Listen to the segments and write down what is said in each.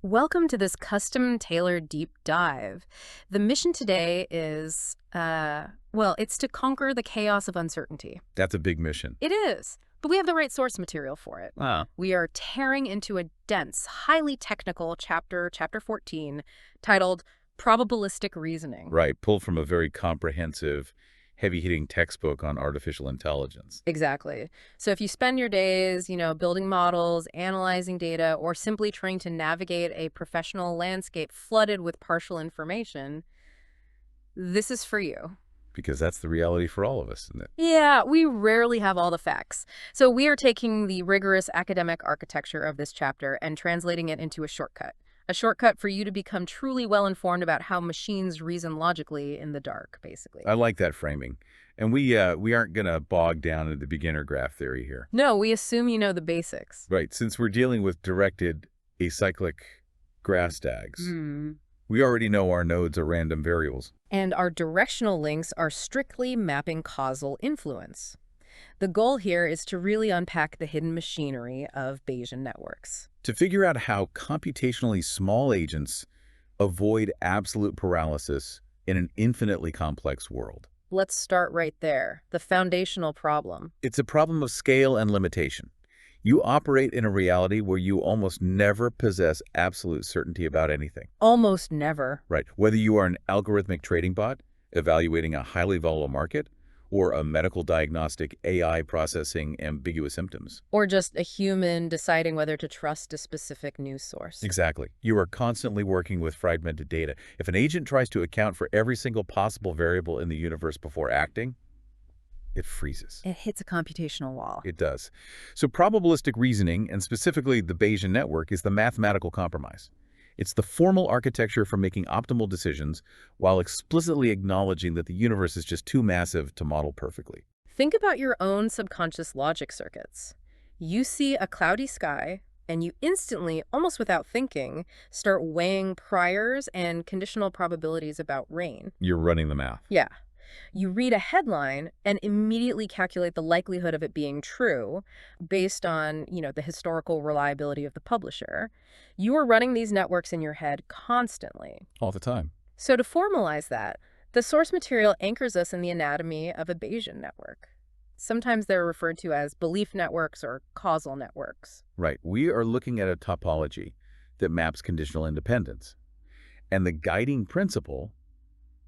Welcome to this custom-tailored deep dive. The mission today is, it's to conquer the chaos of uncertainty. That's a big mission. It is, but we have the right source material for it. Ah, We are tearing into a dense, highly technical chapter 14, titled Probabilistic Reasoning. right. Pulled from a very comprehensive, heavy-hitting textbook on artificial intelligence. Exactly. So if you spend your days, building models, analyzing data, or simply trying to navigate a professional landscape flooded with partial information, this is for you. Because that's the reality for all of us, isn't it? Yeah, we rarely have all the facts. So we are taking the rigorous academic architecture of this chapter and translating it into a shortcut. A shortcut for you to become truly well-informed about how machines reason logically in the dark, basically. I like that framing. And we aren't going to bog down into the beginner graph theory here. No, we assume you know the basics. Right. Since we're dealing with directed acyclic graph stacks, Hmm. we already know our nodes are random variables. And our directional links are strictly mapping causal influence. The goal here is to really unpack the hidden machinery of Bayesian networks. To figure out how computationally small agents avoid absolute paralysis in an infinitely complex world. Let's start right there, the foundational problem. It's a problem of scale and limitation. You operate in a reality where you almost never possess absolute certainty about anything. Almost never. Right. Whether you are an algorithmic trading bot evaluating a highly volatile market or a medical diagnostic AI processing ambiguous symptoms. Or just a human deciding whether to trust a specific news source. Exactly. You are constantly working with fragmented data. If an agent tries to account for every single possible variable in the universe before acting, it freezes. It hits a computational wall. It does. So probabilistic reasoning, and specifically the Bayesian network, is the mathematical compromise. It's the formal architecture for making optimal decisions while explicitly acknowledging that the universe is just too massive to model perfectly. Think about your own subconscious logic circuits. You see a cloudy sky, and you instantly, almost without thinking, start weighing priors and conditional probabilities about rain. You're running the math. Yeah. You read a headline and immediately calculate the likelihood of it being true based on, the historical reliability of the publisher. You are running these networks in your head constantly. All the time. So to formalize that, the source material anchors us in the anatomy of a Bayesian network. Sometimes they're referred to as belief networks or causal networks. Right. We are looking at a topology that maps conditional independence. And the guiding principle,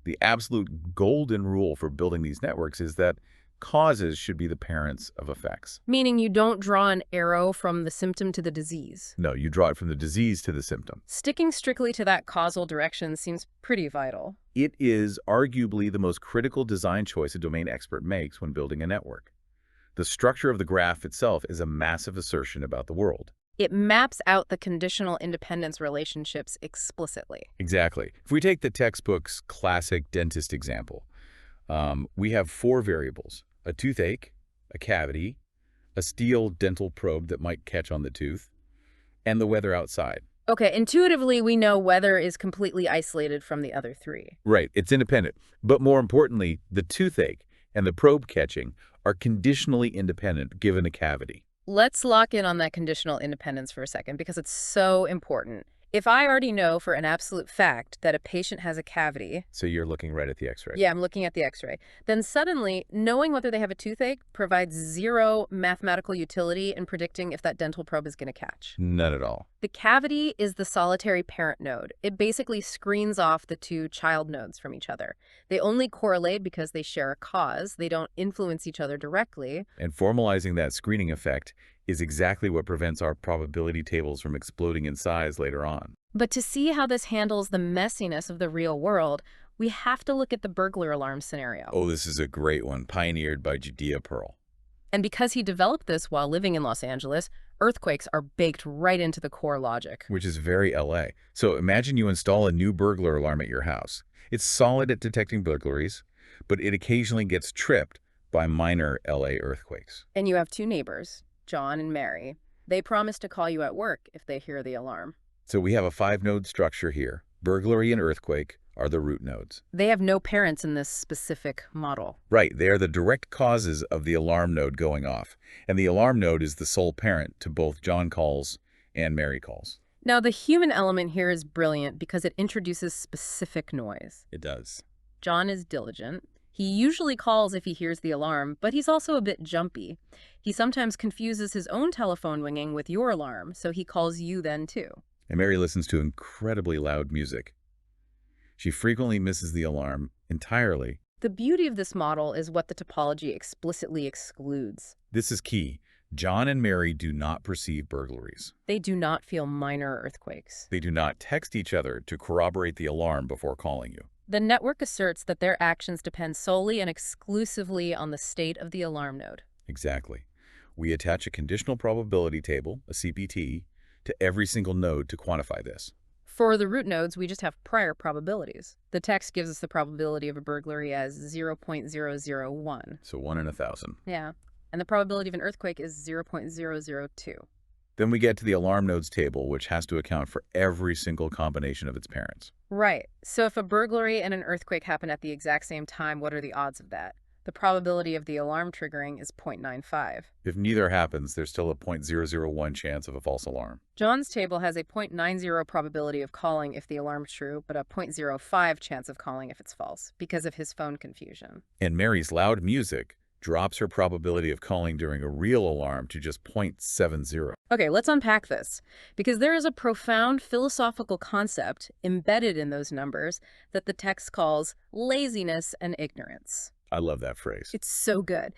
the absolute golden rule for building these networks, is that causes should be the parents of effects. Meaning you don't draw an arrow from the symptom to the disease. No, you draw it from the disease to the symptom. Sticking strictly to that causal direction seems pretty vital. It is arguably the most critical design choice a domain expert makes when building a network. The structure of the graph itself is a massive assertion about the world. It maps out the conditional independence relationships explicitly. Exactly. If we take the textbook's classic dentist example, we have 4 variables: a toothache, a cavity, a steel dental probe that might catch on the tooth, and the weather outside. Okay, intuitively, we know weather is completely isolated from the other 3. Right, it's independent. But more importantly, the toothache and the probe catching are conditionally independent given a cavity. Let's lock in on that conditional independence for a second because it's so important. If I already know for an absolute fact that a patient has a cavity, So you're looking right at the x-ray. yeah, I'm looking at the x-ray, then suddenly knowing whether they have a toothache provides zero mathematical utility in predicting if that dental probe is going to catch. None at all. The cavity is the solitary parent node. It basically screens off the 2 child nodes from each other. They only correlate because they share a cause. They don't influence each other directly. And formalizing that screening effect is exactly what prevents our probability tables from exploding in size later on. But to see how this handles the messiness of the real world, we have to look at the burglar alarm scenario. Oh, this is a great one, pioneered by Judea Pearl. And because he developed this while living in Los Angeles, earthquakes are baked right into the core logic. Which is very LA. So imagine you install a new burglar alarm at your house. It's solid at detecting burglaries, but it occasionally gets tripped by minor LA earthquakes. And you have 2 neighbors, John and Mary. They promise to call you at work if they hear the alarm. So we have a 5-node structure here. Burglary and earthquake are the root nodes. They have no parents in this specific model. Right, they are the direct causes of the alarm node going off. And the alarm node is the sole parent to both John calls and Mary calls. Now, the human element here is brilliant because it introduces specific noise. It does. John is diligent. He usually calls if he hears the alarm, but he's also a bit jumpy. He sometimes confuses his own telephone ringing with your alarm, so he calls you then too. And Mary listens to incredibly loud music. She frequently misses the alarm entirely. The beauty of this model is what the topology explicitly excludes. This is key. John and Mary do not perceive burglaries. They do not feel minor earthquakes. They do not text each other to corroborate the alarm before calling you. The network asserts that their actions depend solely and exclusively on the state of the alarm node. Exactly. We attach a conditional probability table, a CPT, to every single node to quantify this. For the root nodes, we just have prior probabilities. The text gives us the probability of a burglary as 0.001. So 1 in 1,000. Yeah. And the probability of an earthquake is 0.002. Then we get to the alarm nodes table, which has to account for every single combination of its parents. Right. So if a burglary and an earthquake happen at the exact same time, what are the odds of that? The probability of the alarm triggering is 0.95. If neither happens, there's still a 0.001 chance of a false alarm. John's table has a 0.90 probability of calling if the alarm is true, but a 0.05 chance of calling if it's false, because of his phone confusion. And Mary's loud music drops her probability of calling during a real alarm to just 0.70. Okay, let's unpack this, because there is a profound philosophical concept embedded in those numbers that the text calls laziness and ignorance. I love that phrase. It's so good.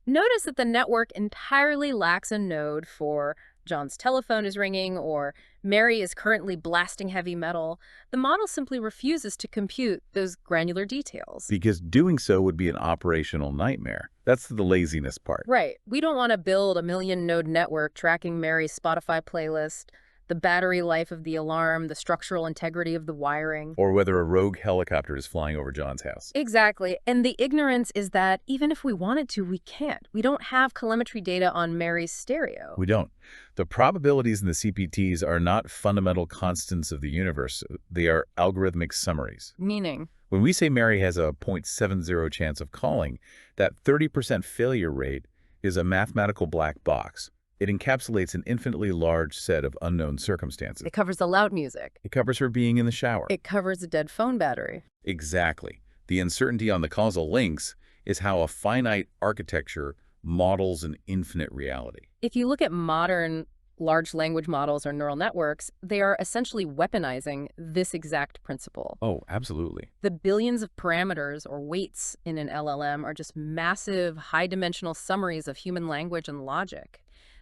Notice that the network entirely lacks a node for John's telephone is ringing or Mary is currently blasting heavy metal. The model simply refuses to compute those granular details. Because doing so would be an operational nightmare. That's the laziness part. Right. We don't want to build a million-node network tracking Mary's Spotify playlist, the battery life of the alarm, the structural integrity of the wiring. Or whether a rogue helicopter is flying over John's house. Exactly. And the ignorance is that even if we wanted to, we can't. We don't have telemetry data on Mary's stereo. We don't. The probabilities in the CPTs are not fundamental constants of the universe. They are algorithmic summaries. Meaning? When we say Mary has a 0.70 chance of calling, that 30% failure rate is a mathematical black box. It encapsulates an infinitely large set of unknown circumstances. It covers the loud music. It covers her being in the shower. It covers a dead phone battery. Exactly. The uncertainty on the causal links is how a finite architecture models an infinite reality. If you look at modern large language models or neural networks, they are essentially weaponizing this exact principle. Oh, absolutely. The billions of parameters or weights in an LLM are just massive, high-dimensional summaries of human language and logic.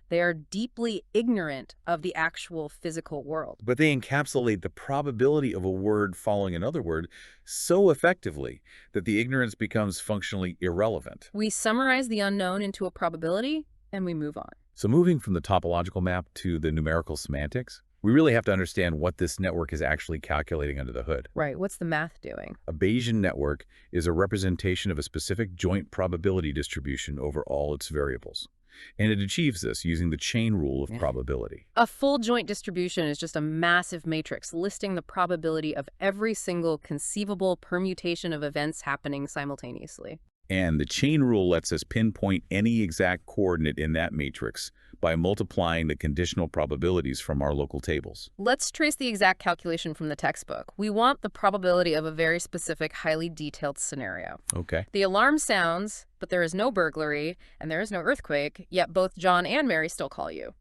They are deeply ignorant of the actual physical world. But they encapsulate the probability of a word following another word so effectively that the ignorance becomes functionally irrelevant. We summarize the unknown into a probability, and we move on. So moving from the topological map to the numerical semantics, we really have to understand what this network is actually calculating under the hood. Right. What's the math doing? A Bayesian network is a representation of a specific joint probability distribution over all its variables. And it achieves this using the chain rule of probability. A full joint distribution is just a massive matrix listing the probability of every single conceivable permutation of events happening simultaneously. And the chain rule lets us pinpoint any exact coordinate in that matrix by multiplying the conditional probabilities from our local tables. Let's trace the exact calculation from the textbook. We want the probability of a very specific, highly detailed scenario. Okay. The alarm sounds, but there is no burglary, and there is no earthquake, yet both John and Mary still call you.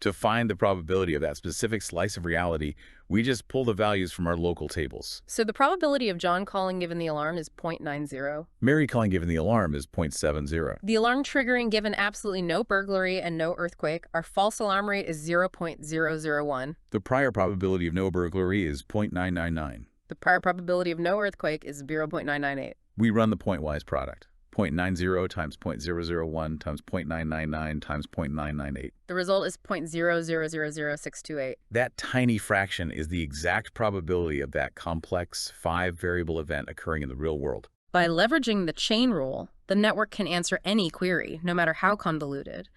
To find the probability of that specific slice of reality, we just pull the values from our local tables. So the probability of John calling given the alarm is 0.90. Mary calling given the alarm is 0.70. The alarm triggering given absolutely no burglary and no earthquake, our false alarm rate is 0.001. The prior probability of no burglary is 0.999. The prior probability of no earthquake is 0.998. We run the pointwise product. 0.90 times 0.001 times 0.999 times 0.998. The result is 0.0000628. That tiny fraction is the exact probability of that complex 5-variable event occurring in the real world. By leveraging the chain rule, the network can answer any query, no matter how convoluted,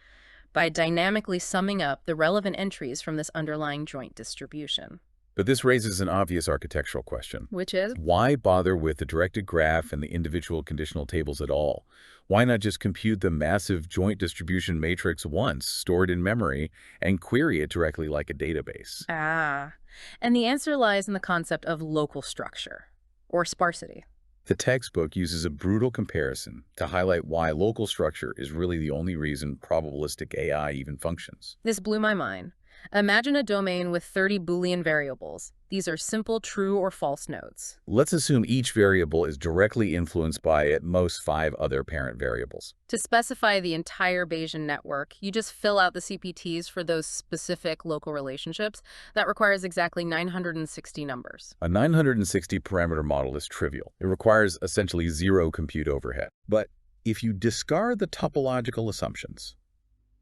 by dynamically summing up the relevant entries from this underlying joint distribution. But this raises an obvious architectural question. Which is? Why bother with the directed graph and the individual conditional tables at all? Why not just compute the massive joint distribution matrix once, stored in memory, and query it directly like a database? Ah. And the answer lies in the concept of local structure, or sparsity. The textbook uses a brutal comparison to highlight why local structure is really the only reason probabilistic AI even functions. This blew my mind. Imagine a domain with 30 Boolean variables. These are simple true or false nodes. Let's assume each variable is directly influenced by at most 5 other parent variables. To specify the entire Bayesian network, you just fill out the CPTs for those specific local relationships. That requires exactly 960 numbers. A 960 parameter model is trivial. It requires essentially zero compute overhead. But if you discard the topological assumptions,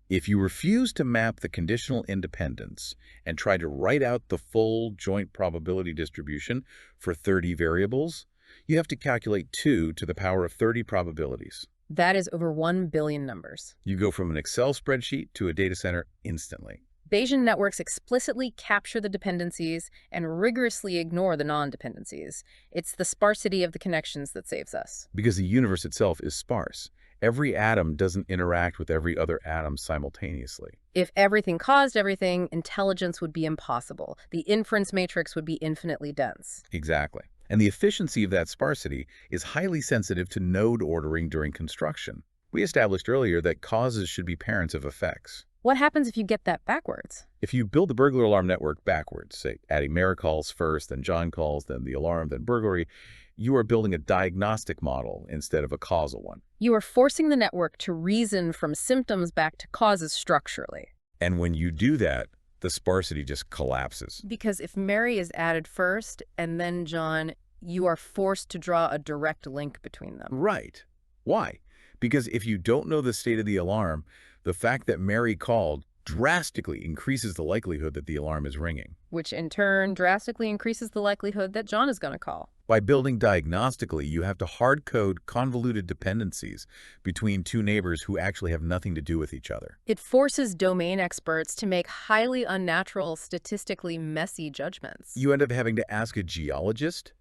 if you refuse to map the conditional independence and try to write out the full joint probability distribution for 30 variables, you have to calculate 2 to the power of 30 probabilities. That is over 1 billion numbers. You go from an Excel spreadsheet to a data center instantly. Bayesian networks explicitly capture the dependencies and rigorously ignore the non-dependencies. It's the sparsity of the connections that saves us. Because the universe itself is sparse. Every atom doesn't interact with every other atom simultaneously. If everything caused everything, intelligence would be impossible. The inference matrix would be infinitely dense. Exactly. And the efficiency of that sparsity is highly sensitive to node ordering during construction. We established earlier that causes should be parents of effects. What happens if you get that backwards? If you build the burglar alarm network backwards, say adding Mary calls first, then John calls, then the alarm, then burglary, you are building a diagnostic model instead of a causal one. You are forcing the network to reason from symptoms back to causes structurally. And when you do that, the sparsity just collapses. Because if Mary is added first and then John, you are forced to draw a direct link between them. Right. Why? Because if you don't know the state of the alarm, the fact that Mary called drastically increases the likelihood that the alarm is ringing. Which in turn drastically increases the likelihood that John is going to call. By building diagnostically, you have to hard-code convoluted dependencies between two neighbors who actually have nothing to do with each other. It forces domain experts to make highly unnatural, statistically messy judgments. You end up having to ask a geologist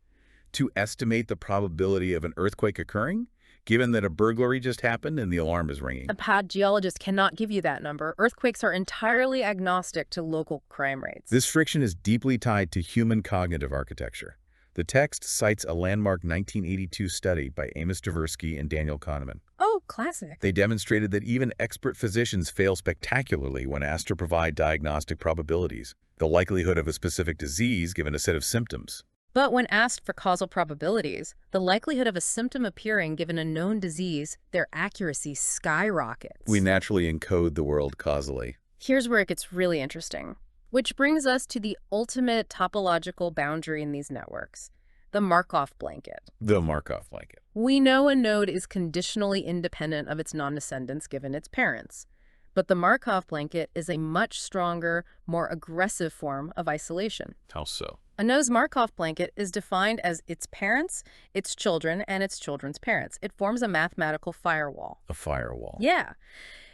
to estimate the probability of an earthquake occurring, given that a burglary just happened and the alarm is ringing. A pad geologist cannot give you that number. Earthquakes are entirely agnostic to local crime rates. This friction is deeply tied to human cognitive architecture. The text cites a landmark 1982 study by Amos Tversky and Daniel Kahneman. Oh, classic. They demonstrated that even expert physicians fail spectacularly when asked to provide diagnostic probabilities, the likelihood of a specific disease given a set of symptoms. But when asked for causal probabilities, the likelihood of a symptom appearing given a known disease, their accuracy skyrockets. We naturally encode the world causally. Here's where it gets really interesting. Which brings us to the ultimate topological boundary in these networks, the Markov blanket. The Markov blanket. We know a node is conditionally independent of its non-descendants given its parents. But the Markov blanket is a much stronger, more aggressive form of isolation. How so? A node's Markov blanket is defined as its parents, its children, and its children's parents. It forms a mathematical firewall. A firewall. Yeah.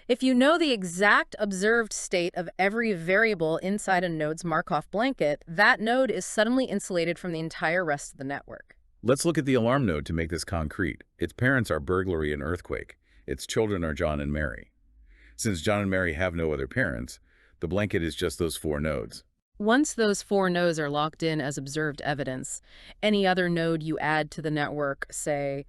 If you know the exact observed state of every variable inside a node's Markov blanket, that node is suddenly insulated from the entire rest of the network. Let's look at the alarm node to make this concrete. Its parents are burglary and earthquake. Its children are John and Mary. Since John and Mary have no other parents, the blanket is just those 4 nodes. Once those 4 nodes are locked in as observed evidence, any other node you add to the network, say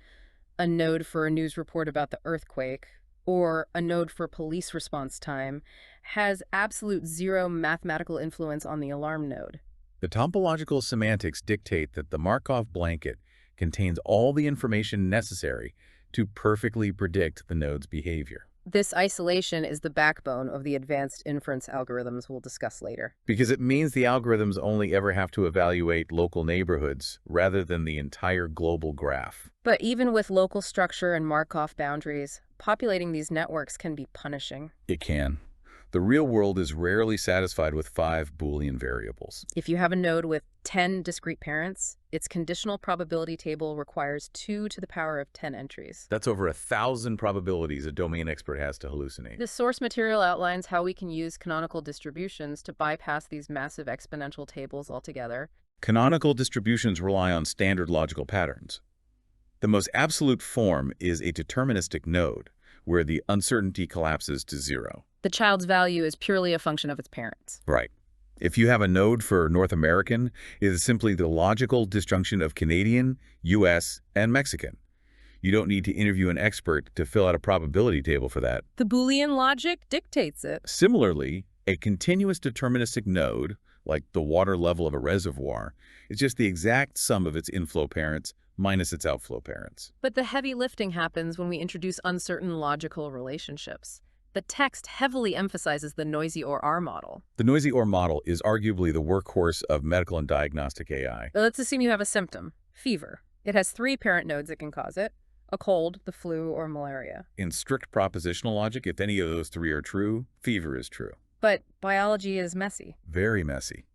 a node for a news report about the earthquake, or a node for police response time, has absolute zero mathematical influence on the alarm node. The topological semantics dictate that the Markov blanket contains all the information necessary to perfectly predict the node's behavior. This isolation is the backbone of the advanced inference algorithms we'll discuss later. Because it means the algorithms only ever have to evaluate local neighborhoods rather than the entire global graph. But even with local structure and Markov boundaries, populating these networks can be punishing. It can. The real world is rarely satisfied with 5 Boolean variables. If you have a node with 10 discrete parents, its conditional probability table requires 2 to the power of 10 entries. That's over 1,000 probabilities a domain expert has to hallucinate. The source material outlines how we can use canonical distributions to bypass these massive exponential tables altogether. Canonical distributions rely on standard logical patterns. The most absolute form is a deterministic node, where the uncertainty collapses to 0. The child's value is purely a function of its parents. Right. If you have a node for North American, it is simply the logical disjunction of Canadian, US, and Mexican. You don't need to interview an expert to fill out a probability table for that. The Boolean logic dictates it. Similarly, a continuous deterministic node, like the water level of a reservoir, is just the exact sum of its inflow parents minus its outflow parents. But the heavy lifting happens when we introduce uncertain logical relationships. The text heavily emphasizes the noisy OR model. The noisy OR model is arguably the workhorse of medical and diagnostic AI. Let's assume you have a symptom, fever. It has 3 parent nodes that can cause it: a cold, the flu, or malaria. In strict propositional logic, if any of those 3 are true, fever is true. But biology is messy. Very messy.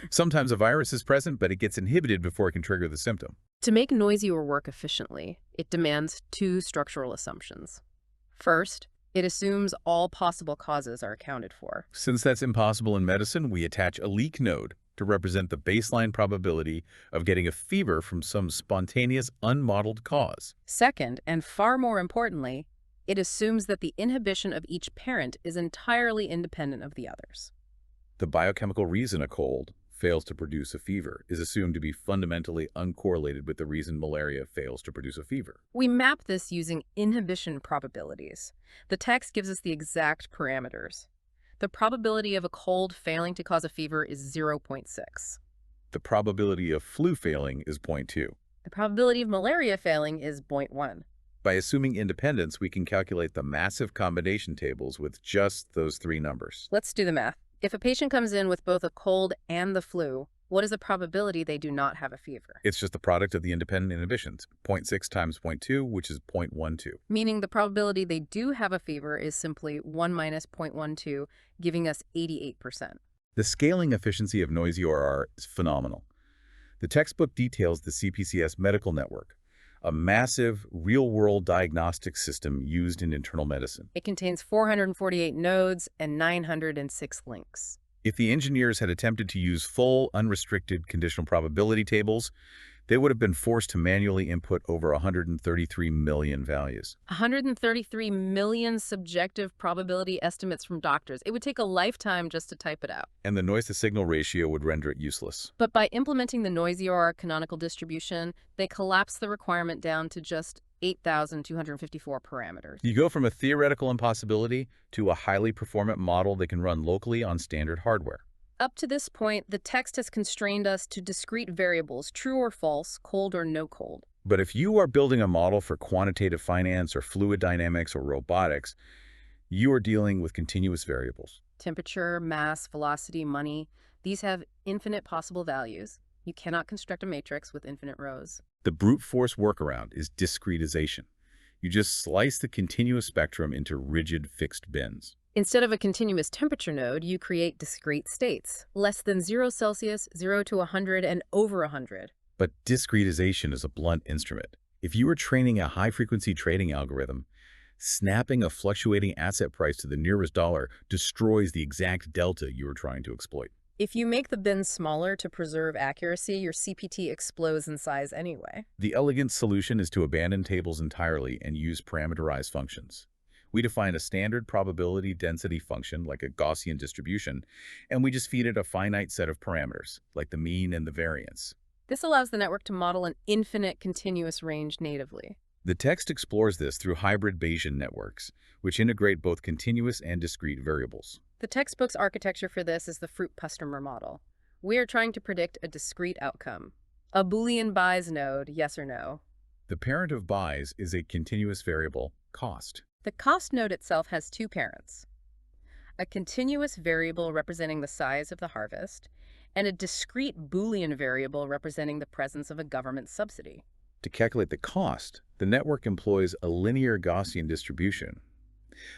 Sometimes a virus is present, but it gets inhibited before it can trigger the symptom. To make noisy OR work efficiently, it demands 2 structural assumptions. First, it assumes all possible causes are accounted for. Since that's impossible in medicine, we attach a leak node to represent the baseline probability of getting a fever from some spontaneous, unmodeled cause. Second, and far more importantly, it assumes that the inhibition of each parent is entirely independent of the others. The biochemical reason a cold fails to produce a fever is assumed to be fundamentally uncorrelated with the reason malaria fails to produce a fever. We map this using inhibition probabilities. The text gives us the exact parameters. The probability of a cold failing to cause a fever is 0.6. The probability of flu failing is 0.2. The probability of malaria failing is 0.1. By assuming independence, we can calculate the massive combination tables with just those 3 numbers. Let's do the math. If a patient comes in with both a cold and the flu, what is the probability they do not have a fever? It's just the product of the independent inhibitions, 0.6 times 0.2, which is 0.12. Meaning the probability they do have a fever is simply 1 minus 0.12, giving us 88%. The scaling efficiency of noisy OR is phenomenal. The textbook details the CPCS medical network, a massive, real-world diagnostic system used in internal medicine. It contains 448 nodes and 906 links. If the engineers had attempted to use full, unrestricted conditional probability tables, they would have been forced to manually input over 133 million values. 133 million subjective probability estimates from doctors. It would take a lifetime just to type it out. And the noise-to-signal ratio would render it useless. But by implementing the noisy OR canonical distribution, they collapse the requirement down to just 8,254 parameters. You go from a theoretical impossibility to a highly performant model that can run locally on standard hardware. Up to this point, the text has constrained us to discrete variables, true or false, cold or no cold. But if you are building a model for quantitative finance or fluid dynamics or robotics, you are dealing with continuous variables. Temperature, mass, velocity, money, these have infinite possible values. You cannot construct a matrix with infinite rows. The brute force workaround is discretization. You just slice the continuous spectrum into rigid fixed bins. Instead of a continuous temperature node, you create discrete states, less than 0 Celsius, 0 to 100, and over 100. But discretization is a blunt instrument. If you were training a high-frequency trading algorithm, snapping a fluctuating asset price to the nearest dollar destroys the exact delta you were trying to exploit. If you make the bins smaller to preserve accuracy, your CPT explodes in size anyway. The elegant solution is to abandon tables entirely and use parameterized functions. We define a standard probability density function like a Gaussian distribution, and we just feed it a finite set of parameters, like the mean and the variance. This allows the network to model an infinite continuous range natively. The text explores this through hybrid Bayesian networks, which integrate both continuous and discrete variables. The textbook's architecture for this is the fruit customer model. We are trying to predict a discrete outcome. A Boolean Bayes node, yes or no. The parent of Bayes is a continuous variable, cost. The cost node itself has 2 parents: a continuous variable representing the size of the harvest, and a discrete Boolean variable representing the presence of a government subsidy. To calculate the cost, the network employs a linear Gaussian distribution.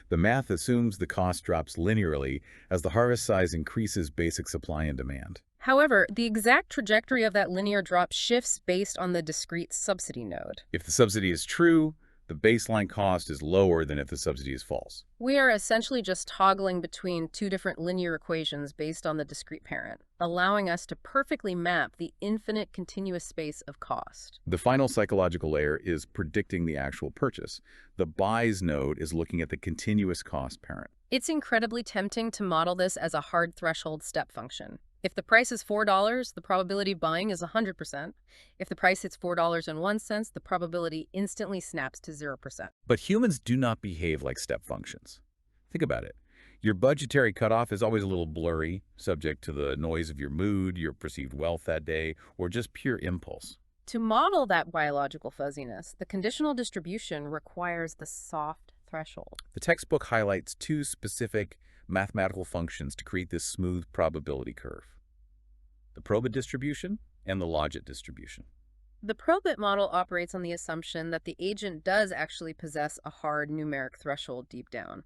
The math assumes the cost drops linearly as the harvest size increases basic supply and demand. However, the exact trajectory of that linear drop shifts based on the discrete subsidy node. If the subsidy is true, the baseline cost is lower than if the subsidy is false. We are essentially just toggling between two different linear equations based on the discrete parent, allowing us to perfectly map the infinite continuous space of cost. The final psychological layer is predicting the actual purchase. The buys node is looking at the continuous cost parent. It's incredibly tempting to model this as a hard threshold step function. If the price is $4, the probability of buying is 100%. If the price hits $4.01, the probability instantly snaps to 0%. But humans do not behave like step functions. Think about it. Your budgetary cutoff is always a little blurry, subject to the noise of your mood, your perceived wealth that day, or just pure impulse. To model that biological fuzziness, the conditional distribution requires the soft threshold. The textbook highlights two specific mathematical functions to create this smooth probability curve: the probit distribution and the logit distribution. The probit model operates on the assumption that the agent does actually possess a hard numeric threshold deep down,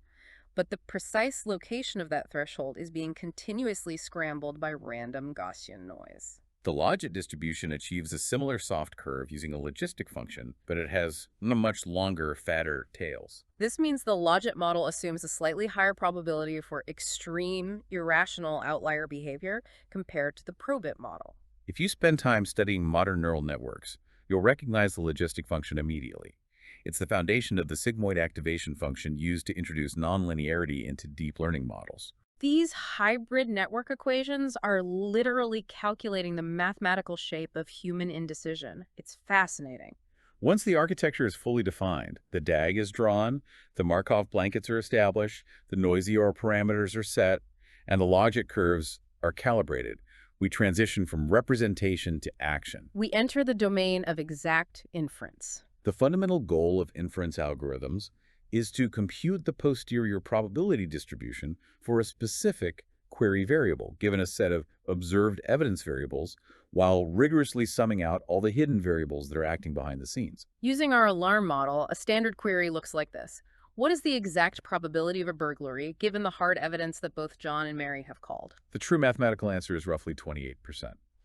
but the precise location of that threshold is being continuously scrambled by random Gaussian noise. The logit distribution achieves a similar soft curve using a logistic function, but it has much longer, fatter tails. This means the logit model assumes a slightly higher probability for extreme, irrational outlier behavior compared to the probit model. If you spend time studying modern neural networks, you'll recognize the logistic function immediately. It's the foundation of the sigmoid activation function used to introduce nonlinearity into deep learning models. These hybrid network equations are literally calculating the mathematical shape of human indecision. It's fascinating. Once the architecture is fully defined, the DAG is drawn, the Markov blankets are established, the noisy OR parameters are set, and the logic curves are calibrated, we transition from representation to action. We enter the domain of exact inference. The fundamental goal of inference algorithms is to compute the posterior probability distribution for a specific query variable, given a set of observed evidence variables, while rigorously summing out all the hidden variables that are acting behind the scenes. Using our alarm model, a standard query looks like this. What is the exact probability of a burglary, given the hard evidence that both John and Mary have called? The true mathematical answer is roughly 28%.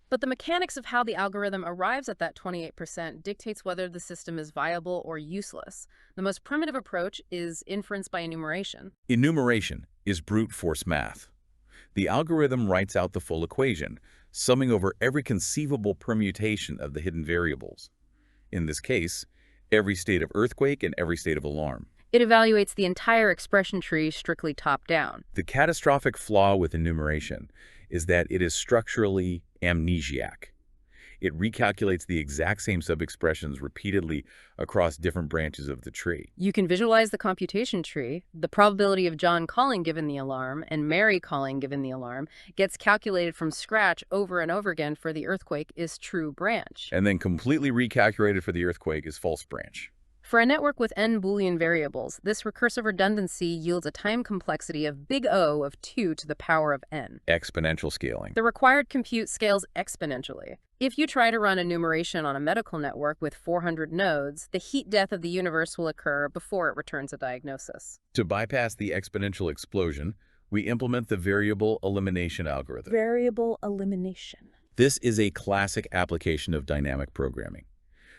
But the mechanics of how the algorithm arrives at that 28% dictates whether the system is viable or useless. The most primitive approach is inference by enumeration. Enumeration is brute force math. The algorithm writes out the full equation, summing over every conceivable permutation of the hidden variables. In this case, every state of earthquake and every state of alarm. It evaluates the entire expression tree strictly top-down. The catastrophic flaw with enumeration is that it is structurally amnesiac. It recalculates the exact same sub-expressions repeatedly across different branches of the tree. You can visualize the computation tree. The probability of John calling given the alarm and Mary calling given the alarm gets calculated from scratch over and over again for the earthquake is true branch. And then completely recalculated for the earthquake is false branch. For a network with n Boolean variables, this recursive redundancy yields a time complexity of big O of 2 to the power of n. Exponential scaling. The required compute scales exponentially. If you try to run enumeration on a medical network with 400 nodes, the heat death of the universe will occur before it returns a diagnosis. To bypass the exponential explosion, we implement the variable elimination algorithm. Variable elimination. This is a classic application of dynamic programming.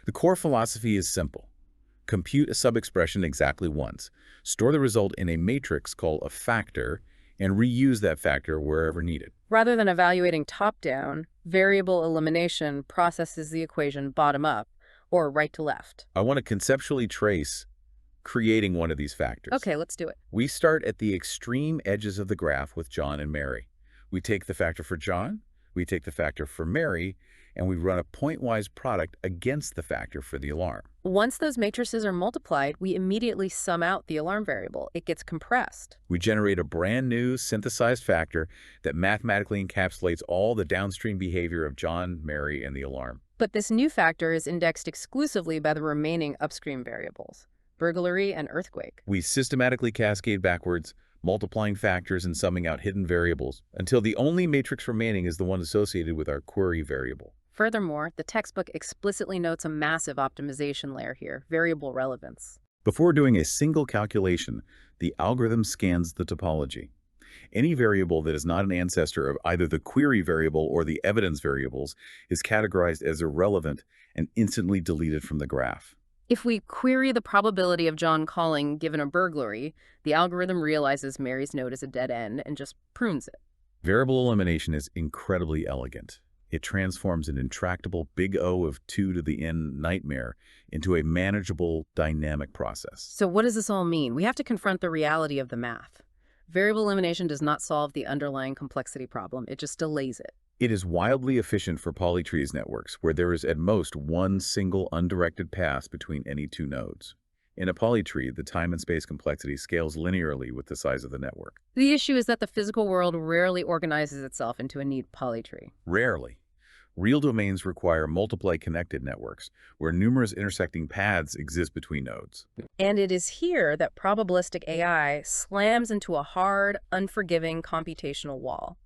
The core philosophy is simple. Compute a sub-expression exactly once, store the result in a matrix called a factor, and reuse that factor wherever needed. Rather than evaluating top-down, variable elimination processes the equation bottom-up, or right to left. I want to conceptually trace creating one of these factors. Okay, let's do it. We start at the extreme edges of the graph with John and Mary. We take the factor for John, we take the factor for Mary, and we run a pointwise product against the factor for the alarm. Once those matrices are multiplied, we immediately sum out the alarm variable. It gets compressed. We generate a brand new synthesized factor that mathematically encapsulates all the downstream behavior of John, Mary, and the alarm. But this new factor is indexed exclusively by the remaining upstream variables, burglary and earthquake. We systematically cascade backwards, multiplying factors and summing out hidden variables, until the only matrix remaining is the one associated with our query variable. Furthermore, the textbook explicitly notes a massive optimization layer here, variable relevance. Before doing a single calculation, the algorithm scans the topology. Any variable that is not an ancestor of either the query variable or the evidence variables is categorized as irrelevant and instantly deleted from the graph. If we query the probability of John calling given a burglary, the algorithm realizes Mary's node is a dead end and just prunes it. Variable elimination is incredibly elegant. It transforms an intractable big O of 2 to the n nightmare into a manageable, dynamic process. So what does this all mean? We have to confront the reality of the math. Variable elimination does not solve the underlying complexity problem. It just delays it. It is wildly efficient for polytrees networks, where there is at most one single undirected pass between any two nodes. In a polytree, the time and space complexity scales linearly with the size of the network. The issue is that the physical world rarely organizes itself into a neat polytree. Rarely. Real domains require multiply connected networks, where numerous intersecting paths exist between nodes. And it is here that probabilistic AI slams into a hard, unforgiving computational wall.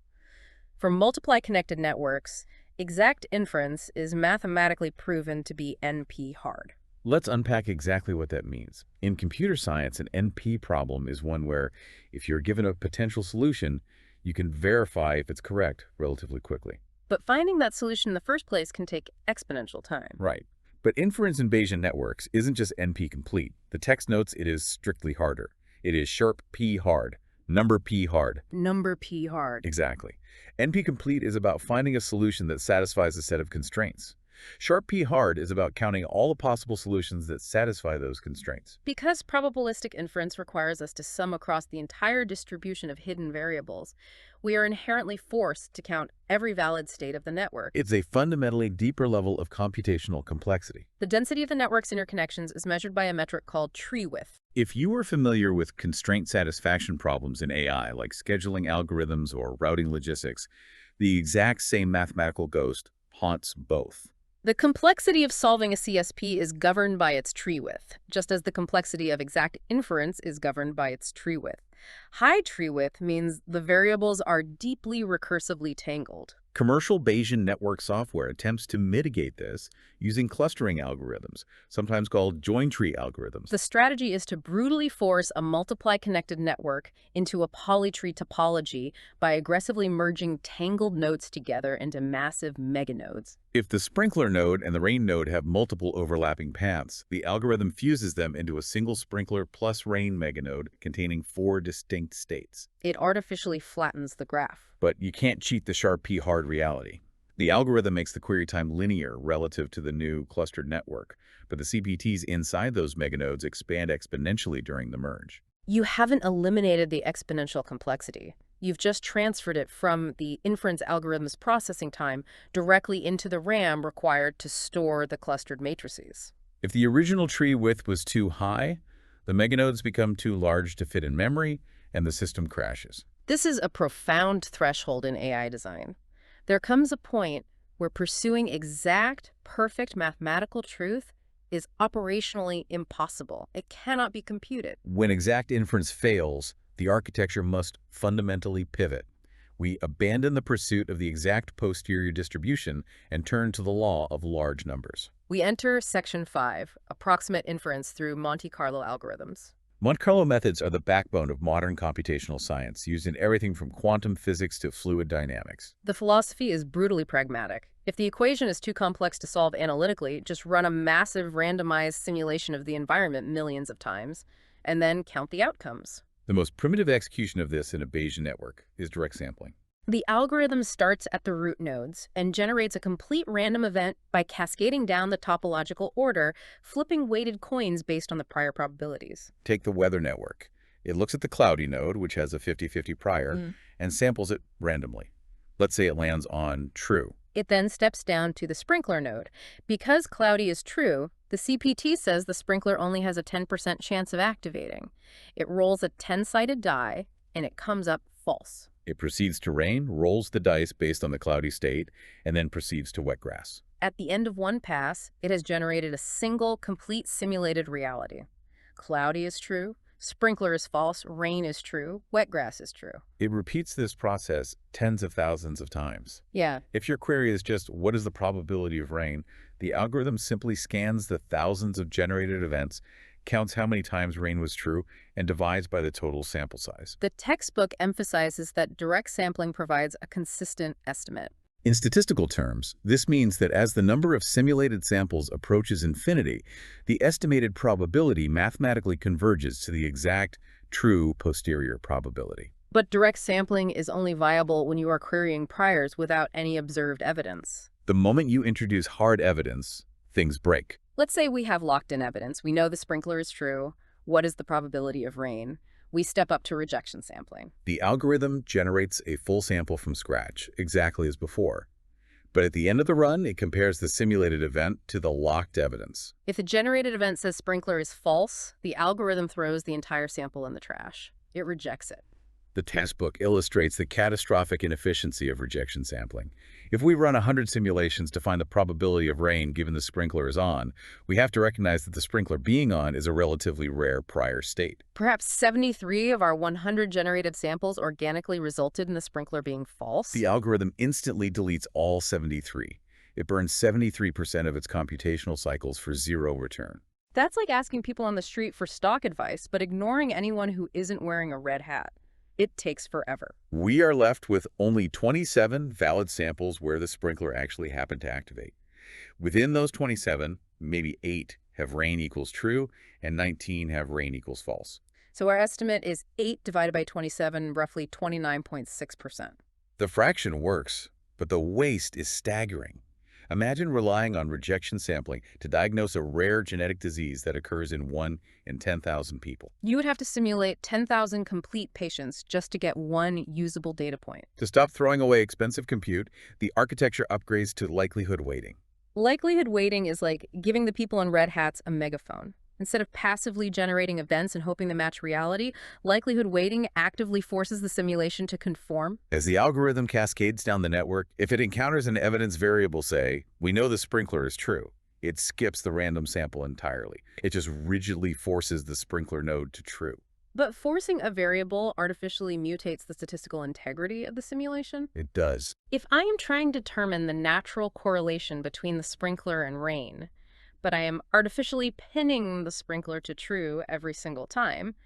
For multiply connected networks, exact inference is mathematically proven to be NP hard. Let's unpack exactly what that means. In computer science, an NP problem is one where, if you're given a potential solution, you can verify if it's correct relatively quickly. But finding that solution in the first place can take exponential time. Right. But inference in Bayesian networks isn't just NP complete. The text notes it is strictly harder. It is sharp P hard, number P hard. Number P hard. Exactly. NP complete is about finding a solution that satisfies a set of constraints. Sharp P hard is about counting all the possible solutions that satisfy those constraints. Because probabilistic inference requires us to sum across the entire distribution of hidden variables, we are inherently forced to count every valid state of the network. It's a fundamentally deeper level of computational complexity. The density of the network's interconnections is measured by a metric called tree width. If you are familiar with constraint satisfaction problems in AI, like scheduling algorithms or routing logistics, the exact same mathematical ghost haunts both. The complexity of solving a CSP is governed by its tree width, just as the complexity of exact inference is governed by its tree width. High tree width means the variables are deeply recursively tangled. Commercial Bayesian network software attempts to mitigate this using clustering algorithms, sometimes called join tree algorithms. The strategy is to brutally force a multiply-connected network into a polytree topology by aggressively merging tangled nodes together into massive meganodes. If the sprinkler node and the rain node have multiple overlapping paths, the algorithm fuses them into a single sprinkler plus rain meganode containing 4 distinct states. It artificially flattens the graph. But you can't cheat the sharp P hard reality. The algorithm makes the query time linear relative to the new clustered network, but the CPTs inside those meganodes expand exponentially during the merge. You haven't eliminated the exponential complexity. You've just transferred it from the inference algorithm's processing time directly into the RAM required to store the clustered matrices. If the original tree width was too high, the meganodes become too large to fit in memory, and the system crashes. This is a profound threshold in AI design. There comes a point where pursuing exact, perfect mathematical truth is operationally impossible. It cannot be computed. When exact inference fails, the architecture must fundamentally pivot. We abandon the pursuit of the exact posterior distribution and turn to the law of large numbers. We enter Section 5, approximate inference through Monte Carlo algorithms. Monte Carlo methods are the backbone of modern computational science, used in everything from quantum physics to fluid dynamics. The philosophy is brutally pragmatic. If the equation is too complex to solve analytically, just run a massive randomized simulation of the environment millions of times, and then count the outcomes. The most primitive execution of this in a Bayesian network is direct sampling. The algorithm starts at the root nodes and generates a complete random event by cascading down the topological order, flipping weighted coins based on the prior probabilities. Take the weather network. It looks at the cloudy node, which has a 50-50 prior, and samples it randomly. Let's say it lands on true. It then steps down to the sprinkler node. Because cloudy is true, the CPT says the sprinkler only has a 10% chance of activating. It rolls a 10-sided die, and it comes up false. It proceeds to rain, rolls the dice based on the cloudy state, and then proceeds to wet grass. At the end of one pass, it has generated a single, complete simulated reality. Cloudy is true, sprinkler is false, rain is true, wet grass is true. It repeats this process tens of thousands of times. Yeah. If your query is just, what is the probability of rain, the algorithm simply scans the thousands of generated events, counts how many times rain was true, and divides by the total sample size. The textbook emphasizes that direct sampling provides a consistent estimate. In statistical terms, this means that as the number of simulated samples approaches infinity, the estimated probability mathematically converges to the exact, true posterior probability. But direct sampling is only viable when you are querying priors without any observed evidence. The moment you introduce hard evidence, things break. Let's say we have locked-in evidence. We know the sprinkler is true. What is the probability of rain? We step up to rejection sampling. The algorithm generates a full sample from scratch, exactly as before. But at the end of the run, it compares the simulated event to the locked evidence. If the generated event says sprinkler is false, the algorithm throws the entire sample in the trash. It rejects it. The textbook illustrates the catastrophic inefficiency of rejection sampling. If we run 100 simulations to find the probability of rain given the sprinkler is on, we have to recognize that the sprinkler being on is a relatively rare prior state. Perhaps 73 of our 100 generated samples organically resulted in the sprinkler being false. The algorithm instantly deletes all 73. It burns 73% of its computational cycles for zero return. That's like asking people on the street for stock advice, but ignoring anyone who isn't wearing a red hat. It takes forever. We are left with only 27 valid samples where the sprinkler actually happened to activate. Within those 27, maybe 8 have rain equals true and 19 have rain equals false. So our estimate is 8 divided by 27, roughly 29.6%. The fraction works, but the waste is staggering. Imagine relying on rejection sampling to diagnose a rare genetic disease that occurs in 1 in 10,000 people. You would have to simulate 10,000 complete patients just to get one usable data point. To stop throwing away expensive compute, the architecture upgrades to likelihood weighting. Likelihood weighting is like giving the people in red hats a megaphone. Instead of passively generating events and hoping they match reality, likelihood weighting actively forces the simulation to conform. As the algorithm cascades down the network, if it encounters an evidence variable, say, we know the sprinkler is true, it skips the random sample entirely. It just rigidly forces the sprinkler node to true. But forcing a variable artificially mutates the statistical integrity of the simulation. It does. If I am trying to determine the natural correlation between the sprinkler and rain, but I am artificially pinning the sprinkler to true every single time,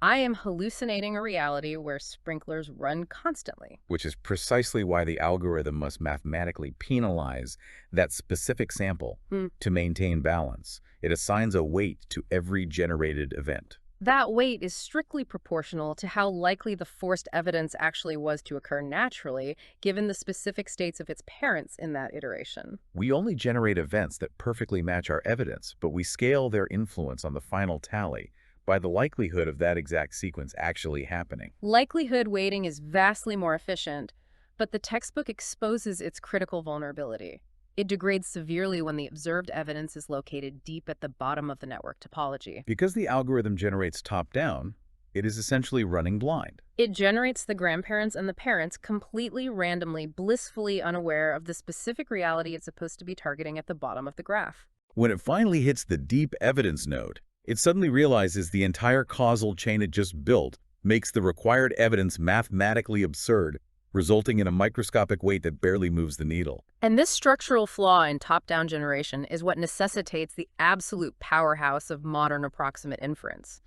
I am hallucinating a reality where sprinklers run constantly. Which is precisely why the algorithm must mathematically penalize that specific sample to maintain balance. It assigns a weight to every generated event. That weight is strictly proportional to how likely the forced evidence actually was to occur naturally, given the specific states of its parents in that iteration. We only generate events that perfectly match our evidence, but we scale their influence on the final tally by the likelihood of that exact sequence actually happening. Likelihood weighting is vastly more efficient, but the textbook exposes its critical vulnerability. It degrades severely when the observed evidence is located deep at the bottom of the network topology. Because the algorithm generates top-down, it is essentially running blind. It generates the grandparents and the parents completely randomly, blissfully unaware of the specific reality it's supposed to be targeting at the bottom of the graph. When it finally hits the deep evidence node, it suddenly realizes the entire causal chain it just built makes the required evidence mathematically absurd, resulting in a microscopic weight that barely moves the needle. And this structural flaw in top-down generation is what necessitates the absolute powerhouse of modern approximate inference.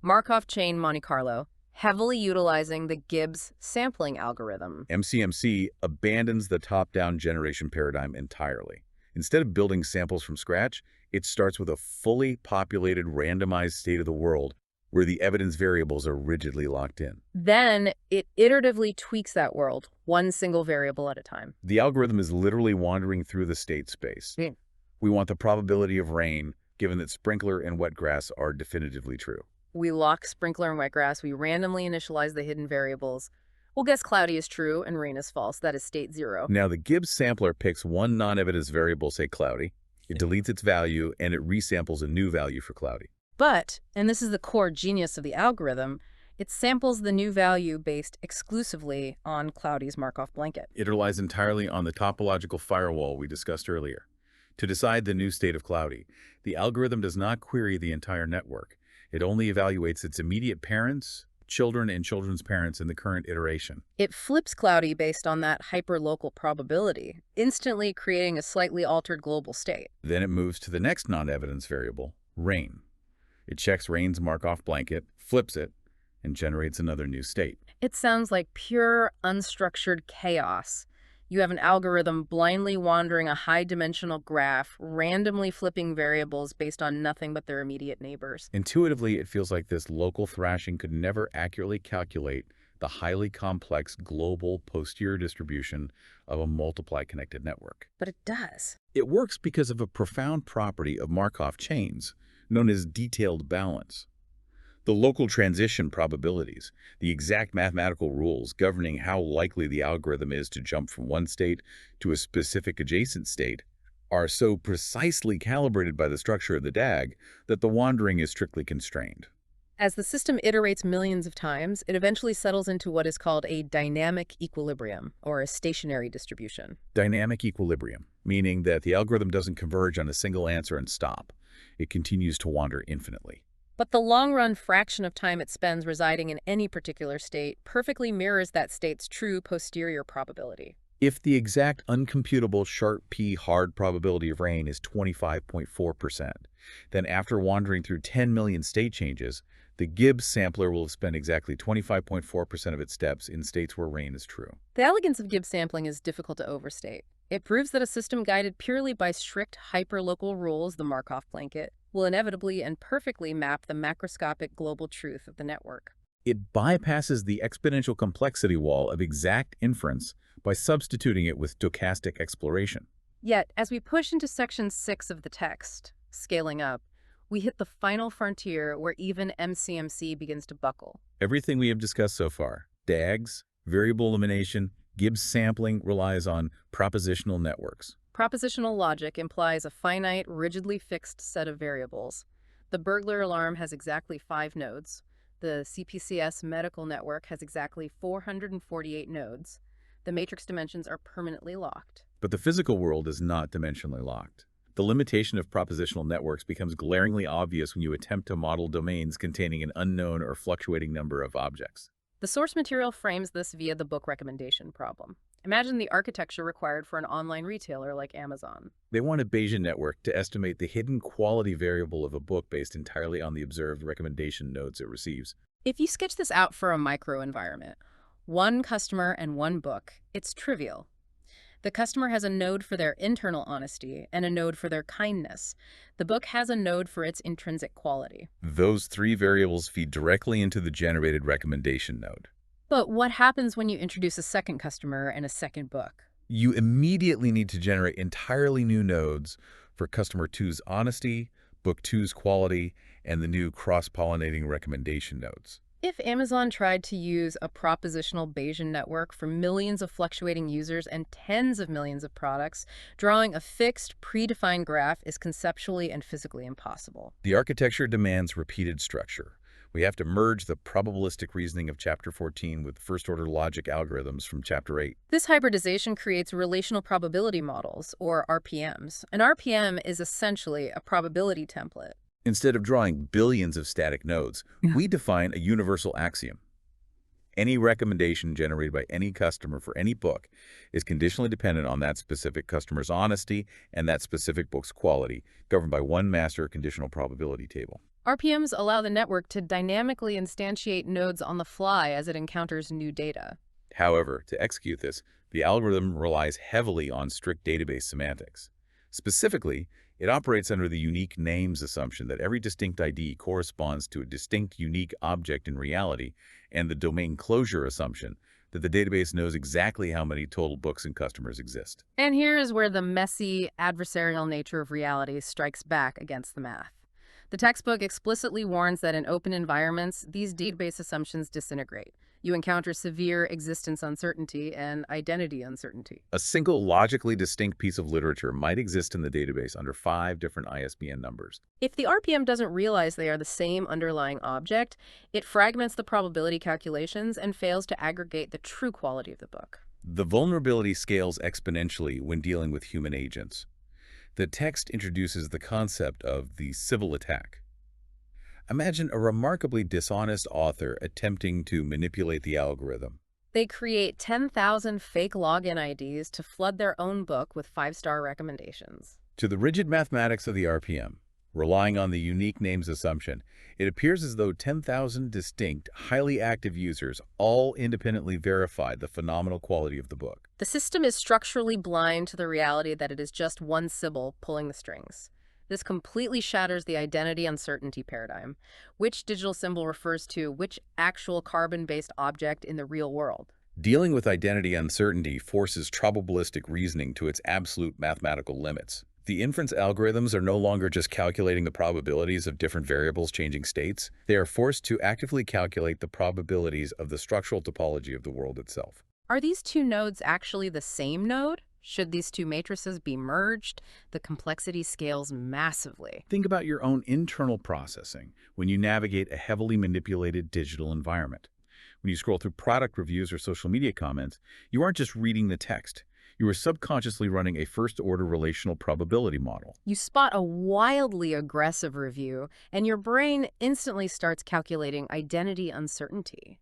Markov chain Monte Carlo, heavily utilizing the Gibbs sampling algorithm. MCMC abandons the top-down generation paradigm entirely. Instead of building samples from scratch, it starts with a fully populated randomized state of the world where the evidence variables are rigidly locked in. Then it iteratively tweaks that world, one single variable at a time. The algorithm is literally wandering through the state space. We want the probability of rain, given that sprinkler and wet grass are definitively true. We lock sprinkler and wet grass. We randomly initialize the hidden variables. We'll guess cloudy is true and rain is false. That is state 0. Now the Gibbs sampler picks one non-evidence variable, say cloudy. It deletes its value and it resamples a new value for cloudy. But, and this is the core genius of the algorithm, it samples the new value based exclusively on cloudy's Markov blanket. It relies entirely on the topological firewall we discussed earlier. To decide the new state of cloudy, the algorithm does not query the entire network. It only evaluates its immediate parents, children, and children's parents in the current iteration. It flips cloudy based on that hyperlocal probability, instantly creating a slightly altered global state. Then it moves to the next non-evidence variable, rain. It checks Rain's Markov blanket, flips it, and generates another new state. It sounds like pure, unstructured chaos. You have an algorithm blindly wandering a high-dimensional graph, randomly flipping variables based on nothing but their immediate neighbors. Intuitively, it feels like this local thrashing could never accurately calculate the highly complex global posterior distribution of a multiply connected network. But it does. It works because of a profound property of Markov chains, known as detailed balance. The local transition probabilities, the exact mathematical rules governing how likely the algorithm is to jump from one state to a specific adjacent state, are so precisely calibrated by the structure of the DAG that the wandering is strictly constrained. As the system iterates millions of times, it eventually settles into what is called a dynamic equilibrium, or a stationary distribution. Dynamic equilibrium, meaning that the algorithm doesn't converge on a single answer and stop. It continues to wander infinitely. But the long-run fraction of time it spends residing in any particular state perfectly mirrors that state's true posterior probability. If the exact uncomputable sharp P hard probability of rain is 25.4%, then after wandering through 10 million state changes, the Gibbs sampler will have spent exactly 25.4% of its steps in states where rain is true. The elegance of Gibbs sampling is difficult to overstate. It proves that a system guided purely by strict hyperlocal rules, the Markov blanket, will inevitably and perfectly map the macroscopic global truth of the network. It bypasses the exponential complexity wall of exact inference by substituting it with stochastic exploration. Yet, as we push into section 6 of the text, scaling up, we hit the final frontier where even MCMC begins to buckle. Everything we have discussed so far, DAGs, variable elimination, Gibbs sampling, relies on propositional networks. Propositional logic implies a finite, rigidly fixed set of variables. The burglar alarm has exactly 5 nodes. The CPCS medical network has exactly 448 nodes. The matrix dimensions are permanently locked. But the physical world is not dimensionally locked. The limitation of propositional networks becomes glaringly obvious when you attempt to model domains containing an unknown or fluctuating number of objects. The source material frames this via the book recommendation problem. Imagine the architecture required for an online retailer like Amazon. They want a Bayesian network to estimate the hidden quality variable of a book based entirely on the observed recommendation nodes it receives. If you sketch this out for a microenvironment, one customer and one book, it's trivial. The customer has a node for their internal honesty and a node for their kindness. The book has a node for its intrinsic quality. Those 3 variables feed directly into the generated recommendation node. But what happens when you introduce a second customer and a second book? You immediately need to generate entirely new nodes for customer 2's honesty, book 2's quality, and the new cross-pollinating recommendation nodes. If Amazon tried to use a propositional Bayesian network for millions of fluctuating users and tens of millions of products, drawing a fixed, predefined graph is conceptually and physically impossible. The architecture demands repeated structure. We have to merge the probabilistic reasoning of Chapter 14 with first-order logic algorithms from Chapter 8. This hybridization creates relational probability models, or RPMs. An RPM is essentially a probability template. Instead of drawing billions of static nodes, we define a universal axiom. Any recommendation generated by any customer for any book is conditionally dependent on that specific customer's honesty and that specific book's quality, governed by one master conditional probability table. RPMs allow the network to dynamically instantiate nodes on the fly as it encounters new data. However, to execute this, the algorithm relies heavily on strict database semantics. Specifically, it operates under the unique names assumption that every distinct ID corresponds to a distinct unique object in reality, and the domain closure assumption that the database knows exactly how many total books and customers exist. And here is where the messy, adversarial nature of reality strikes back against the math. The textbook explicitly warns that in open environments, these database assumptions disintegrate. You encounter severe existence uncertainty and identity uncertainty. A single logically distinct piece of literature might exist in the database under 5 different ISBN numbers. If the RPM doesn't realize they are the same underlying object, it fragments the probability calculations and fails to aggregate the true quality of the book. The vulnerability scales exponentially when dealing with human agents. The text introduces the concept of the civil attack. Imagine a remarkably dishonest author attempting to manipulate the algorithm. They create 10,000 fake login IDs to flood their own book with 5-star recommendations. To the rigid mathematics of the RPM, Relying on the unique names assumption, it appears as though 10,000 distinct, highly active users all independently verified the phenomenal quality of the book. The system is structurally blind to the reality that it is just one sybil pulling the strings. This completely shatters the identity uncertainty paradigm. Which digital symbol refers to which actual carbon-based object in the real world? Dealing with identity uncertainty forces probabilistic reasoning to its absolute mathematical limits. The inference algorithms are no longer just calculating the probabilities of different variables changing states. They are forced to actively calculate the probabilities of the structural topology of the world itself. Are these two nodes actually the same node? Should these two matrices be merged? The complexity scales massively. Think about your own internal processing when you navigate a heavily manipulated digital environment. When you scroll through product reviews or social media comments, you aren't just reading the text. You are subconsciously running a first-order relational probability model. You spot a wildly aggressive review, and your brain instantly starts calculating identity uncertainty.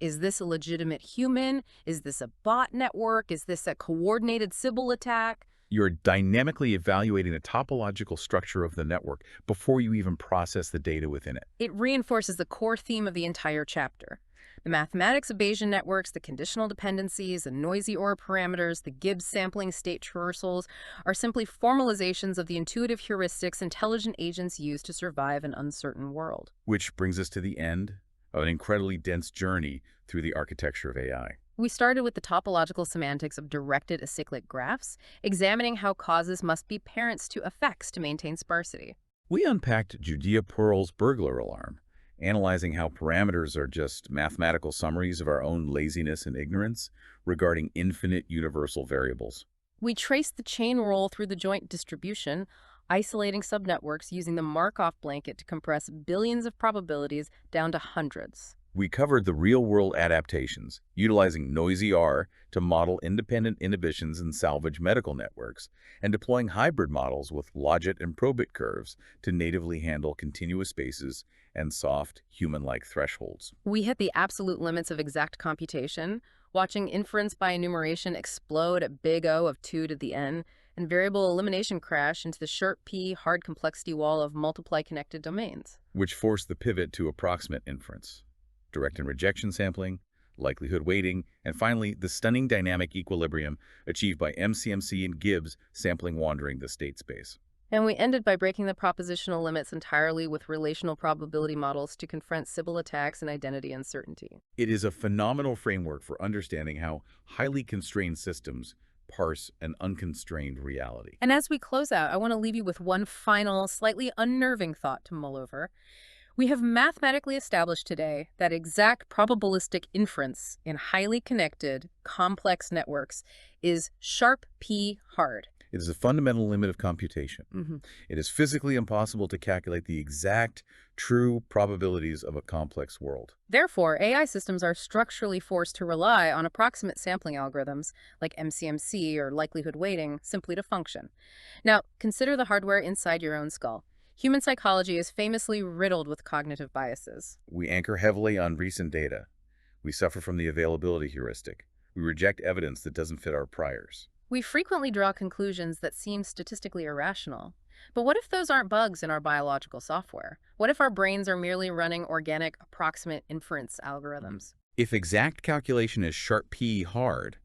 Is this a legitimate human? Is this a bot network? Is this a coordinated Sybil attack? You're dynamically evaluating the topological structure of the network before you even process the data within it. It reinforces the core theme of the entire chapter. The mathematics of Bayesian networks, the conditional dependencies, the noisy OR parameters, the Gibbs sampling state traversals are simply formalizations of the intuitive heuristics intelligent agents use to survive an uncertain world. Which brings us to the end of an incredibly dense journey through the architecture of AI. We started with the topological semantics of directed acyclic graphs, examining how causes must be parents to effects to maintain sparsity. We unpacked Judea Pearl's burglar alarm, analyzing how parameters are just mathematical summaries of our own laziness and ignorance regarding infinite universal variables. We traced the chain rule through the joint distribution, isolating subnetworks using the Markov blanket to compress billions of probabilities down to hundreds. We covered the real-world adaptations, utilizing noisy R to model independent inhibitions and salvage medical networks, and deploying hybrid models with logit and probit curves to natively handle continuous spaces and soft, human-like thresholds. We hit the absolute limits of exact computation, watching inference by enumeration explode at big O of 2 to the n, and variable elimination crash into the sharp P hard complexity wall of multiply connected domains. Which forced the pivot to approximate inference, direct and rejection sampling, likelihood weighting, and finally, the stunning dynamic equilibrium achieved by MCMC and Gibbs sampling wandering the state space. And we ended by breaking the propositional limits entirely with relational probability models to confront Sybil attacks and identity uncertainty. It is a phenomenal framework for understanding how highly constrained systems parse an unconstrained reality. And as we close out, I want to leave you with one final, slightly unnerving thought to mull over. We have mathematically established today that exact probabilistic inference in highly connected, complex networks is sharp P hard. It is a fundamental limit of computation. Mm-hmm. It is physically impossible to calculate the exact, true probabilities of a complex world. Therefore, AI systems are structurally forced to rely on approximate sampling algorithms like MCMC or likelihood weighting simply to function. Now, consider the hardware inside your own skull. Human psychology is famously riddled with cognitive biases. We anchor heavily on recent data. We suffer from the availability heuristic. We reject evidence that doesn't fit our priors. We frequently draw conclusions that seem statistically irrational. But what if those aren't bugs in our biological software? What if our brains are merely running organic, approximate inference algorithms? If exact calculation is sharp P hard,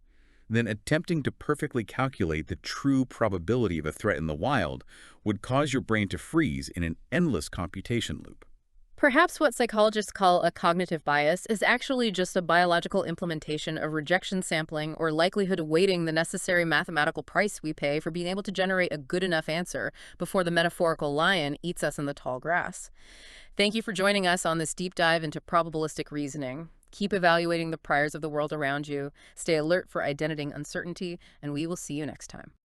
then attempting to perfectly calculate the true probability of a threat in the wild would cause your brain to freeze in an endless computation loop. Perhaps what psychologists call a cognitive bias is actually just a biological implementation of rejection sampling or likelihood weighting, the necessary mathematical price we pay for being able to generate a good enough answer before the metaphorical lion eats us in the tall grass. Thank you for joining us on this deep dive into probabilistic reasoning. Keep evaluating the priors of the world around you, stay alert for identity uncertainty, and we will see you next time.